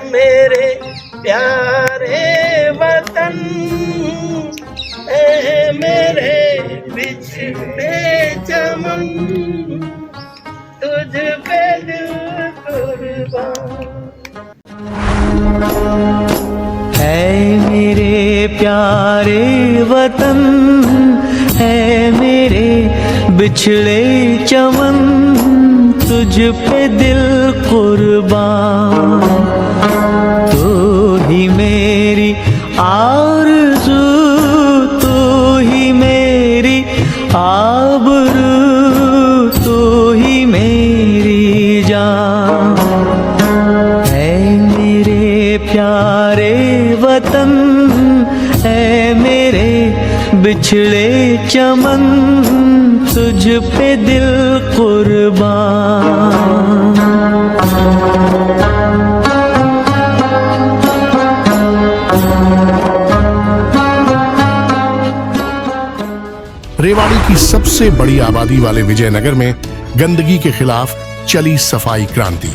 मेरे प्यारे वतन, मेरे बिछड़े चमन, तुझ पे दिल कुर्बान। है मेरे प्यारे वतन, है मेरे बिछड़े चमन, तुझ पे दिल कुर्बान। तू ही मेरी आरज़ू, तू ही मेरी आबरू, तू ही मेरी जान। है मेरे प्यारे वतन, है मेरे बिछड़े चमन, तुझ पे दिल कुर्बान। रेवाड़ी की सबसे बड़ी आबादी वाले विजयनगर में गंदगी के खिलाफ चली सफाई क्रांति।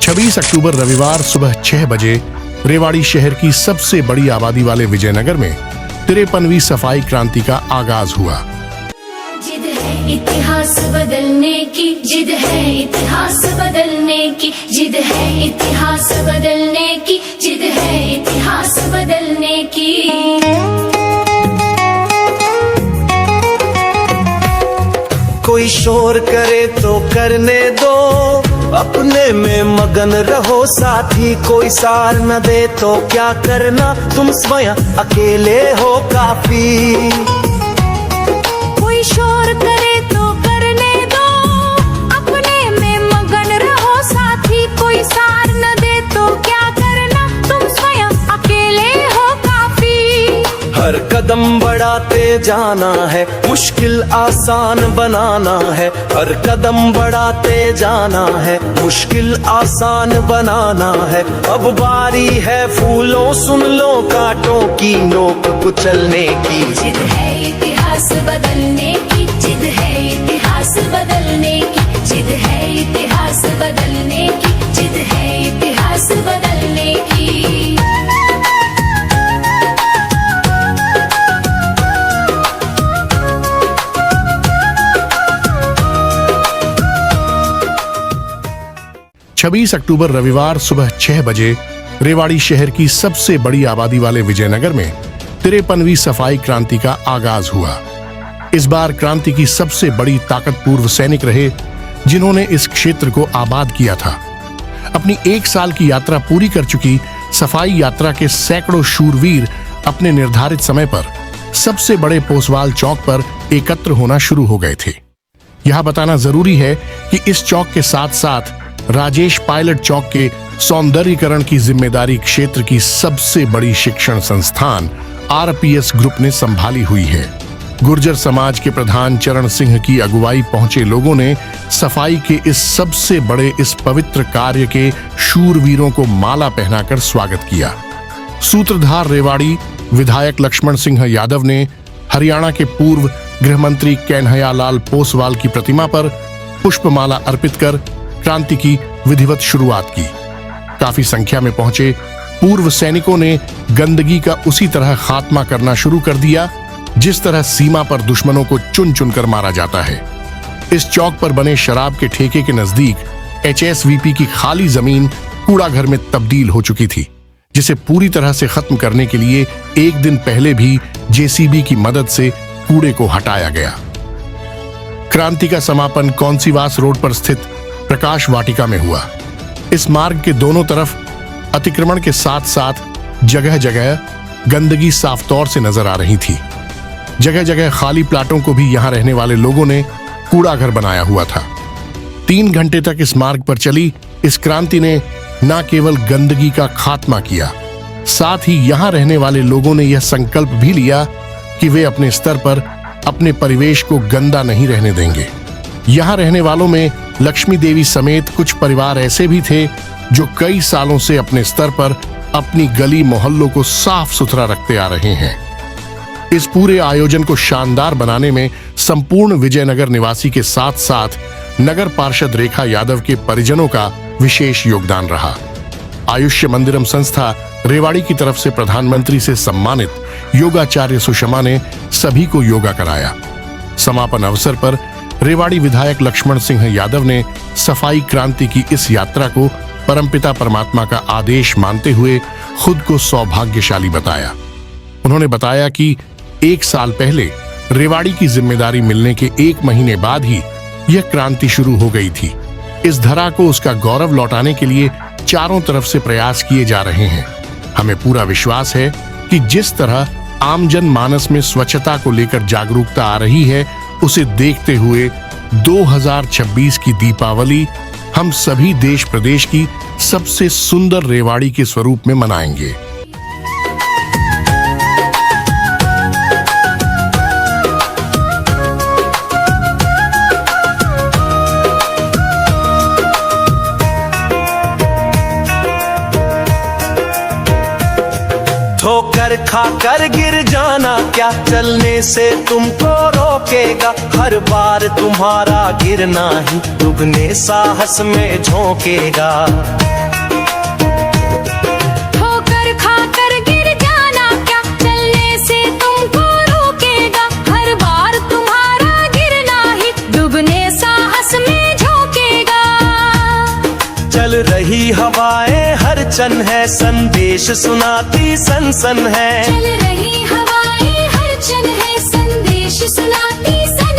26 अक्टूबर रविवार सुबह 6 बजे रेवाड़ी शहर की सबसे बड़ी आबादी वाले विजयनगर में 53वीं सफाई क्रांति का आगाज हुआ। जिद है इतिहास बदलने की, जिद है इतिहास बदलने की, जिद है इतिहास बदलने की, जिद है इतिहास बदलने की। कोई शोर करे तो करने दो, अपने में मगन रहो साथी। कोई सार न दे तो क्या करना, तुम स्वयं अकेले हो काफी। कोई शोर करे तो करने दो, अपने में मगन रहो साथी। कोई सार न दे तो क्या करना, तुम स्वयं अकेले हो काफी। हर कदम बढ़ाते जाना है, मुश्किल आसान बनाना है। हर कदम बढ़ाते जाना है, मुश्किल आसान बनाना है। अब बारी है फूलों सुन लो कांटों की नोक कुचलने की। जिद है इतिहास बदलने की, जिद है इतिहास बदलने की, जिद है इतिहास बदलने की, जिद है इतिहास बदलने की। 26 अक्टूबर रविवार सुबह 6 बजे रेवाड़ी शहर की सबसे बड़ी आबादी वाले विजयनगर में 53वीं सफाई क्रांति का आगाज हुआ। इस बार क्रांति की सबसे बड़ी ताकत पूर्व सैनिक रहे, जिन्होंने इस क्षेत्र को आबाद किया था। अपनी 1 साल की यात्रा पूरी कर चुकी सफाई यात्रा के सैकड़ों शूरवीर अपने निर्धारित समय पर सबसे बड़े पोसवाल चौक पर एकत्र होना शुरू हो गए थे। यह बताना जरूरी है कि इस चौक के साथ साथ राजेश पायलट चौक के सौंदर्यीकरण की जिम्मेदारी क्षेत्र की सबसे बड़ी शिक्षण संस्थान आरपीएस ग्रुप ने संभाली हुई है। गुर्जर समाज के प्रधान चरण सिंह की अगुवाई पहुंचे लोगों ने सफाई के इस सबसे बड़े इस पवित्र कार्य के शूरवीरों को माला पहनाकर स्वागत किया। सूत्रधार रेवाड़ी विधायक लक्ष्मण सिंह यादव ने हरियाणा के पूर्व गृह मंत्री कन्हैया लाल पोसवाल की प्रतिमा पर पुष्पमाला अर्पित कर क्रांति की विधिवत शुरुआत की। काफी संख्या में पहुंचे पूर्व सैनिकों ने गंदगी का उसी तरह खात्मा करना शुरू कर दिया जिस तरह सीमा पर दुश्मनों को चुन चुनकर मारा जाता है। इस चौक पर बने शराब के ठेके के नजदीक एचएसवीपी की खाली जमीन कूड़ा घर में तब्दील हो चुकी थी, जिसे पूरी तरह से खत्म करने के लिए एक दिन पहले भी जेसीबी की मदद से कूड़े को हटाया गया। क्रांति का समापन कौंसीवास रोड पर स्थित प्रकाश वाटिका में हुआ। इस मार्ग के दोनों तरफ अतिक्रमण के साथ साथ जगह जगह गंदगी साफ तौर से नजर आ रही थी। जगह जगह खाली प्लाटों को भी यहां रहने वाले लोगों ने कूड़ा घर बनाया हुआ था। 3 घंटे तक इस मार्ग पर चली इस क्रांति ने न केवल गंदगी का खात्मा किया, साथ ही यहां रहने वाले लोगों ने यह संकल्प भी लिया कि वे अपने स्तर पर अपने परिवेश को गंदा नहीं रहने देंगे। यहां रहने वालों में लक्ष्मी देवी समेत कुछ परिवार ऐसे भी थे जो कई सालों से अपने स्तर पर अपनी गली मोहल्लों को साफ सुथरा रखते आ रहे हैं। इस पूरे आयोजन को शानदार बनाने में संपूर्ण विजयनगर निवासी के साथ साथ नगर पार्षद रेखा यादव के परिजनों का विशेष योगदान रहा। आयुष्य मंदिरम संस्था रेवाड़ी की तरफ से प्रधानमंत्री से सम्मानित योगाचार्य सुषमा ने सभी को योगा कराया। समापन अवसर पर रेवाड़ी विधायक लक्ष्मण सिंह यादव ने सफाई क्रांति की इस यात्रा को परमपिता परमात्मा का आदेश मानते हुए खुद को सौभाग्यशाली बताया। उन्होंने बताया कि 1 साल पहले रेवाड़ी की जिम्मेदारी मिलने के 1 महीने बाद ही यह क्रांति शुरू हो गई थी। इस धरा को उसका गौरव लौटाने के लिए चारों तरफ से प्रयास किए जा रहे हैं। हमें पूरा विश्वास है कि जिस तरह आमजन मानस में स्वच्छता को लेकर जागरूकता आ रही है, उसे देखते हुए 2026 की दीपावली हम सभी देश प्रदेश की सबसे सुंदर रेवाड़ी के स्वरूप में मनाएंगे। ठोकर खाकर गिर जाना क्या चलने से तुमको रोकेगा। हर बार तुम्हारा गिरना ही दुगने साहस में झोंकेगा। ठोकर खाकर गिर जाना क्या चलने से तुमको रोकेगा। हर बार तुम्हारा गिरना ही दुगने साहस में झोंकेगा। चल रही हवाएं हर चन है, संदेश सुनाती सन है। चल रही हवाएं हर चन है, संदेश सुनाती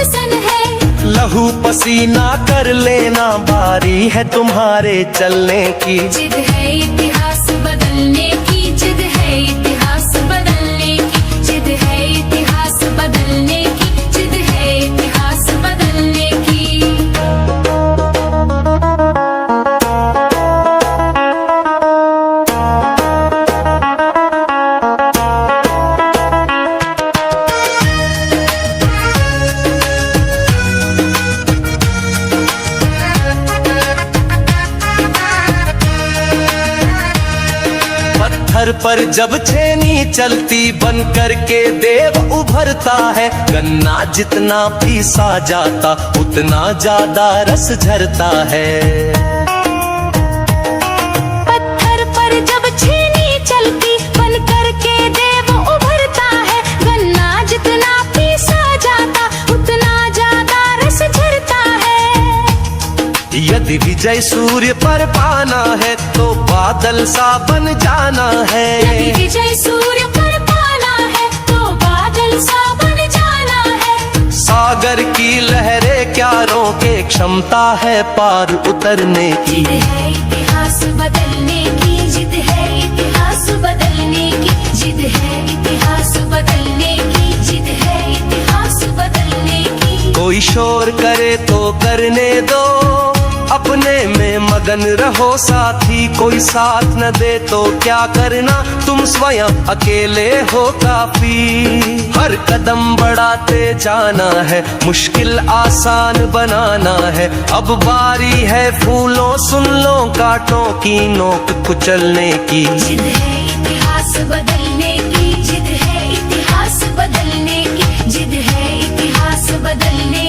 सन है। लहू पसीना कर लेना, बारी है तुम्हारे चलने की। जिद है इतिहास बदलने की, जिद है इतिहास बदलने की, जिद है इतिहास बदलने की, जिद है इतिहास बदलने की। पत्थर पर जब छेनी चलती बन करके देव उभरता है। गन्ना जितना पीसा जाता उतना ज्यादा रस झरता है। पत्थर पर जब छेनी चलती बन करके देव उभरता है। गन्ना जितना पीसा जाता उतना ज्यादा रस झरता है। यदि विजय सूर्य पर पाना है तो बादल सा बन जाना है। यदि विजय सूर्य पर पाना है तो बादल सा बन जाना है। सागर की लहरें क्या रोके, क्षमता है पार उतरने की। जिद है इतिहास बदलने की, जिद है इतिहास बदलने की, जिद है इतिहास बदलने की, जिद है इतिहास बदलने की। कोई शोर करे तो करने दो, अपने में मगन रहो साथी। कोई साथ न दे तो क्या करना, तुम स्वयं अकेले हो काफी। हर कदम बढ़ाते जाना है, मुश्किल आसान बनाना है। अब बारी है फूलों सुन लो कांटों की नोक कुचलने की। जिद है इतिहास बदलने की, जिद है इतिहास बदलने की, जिद है इतिहास बदलने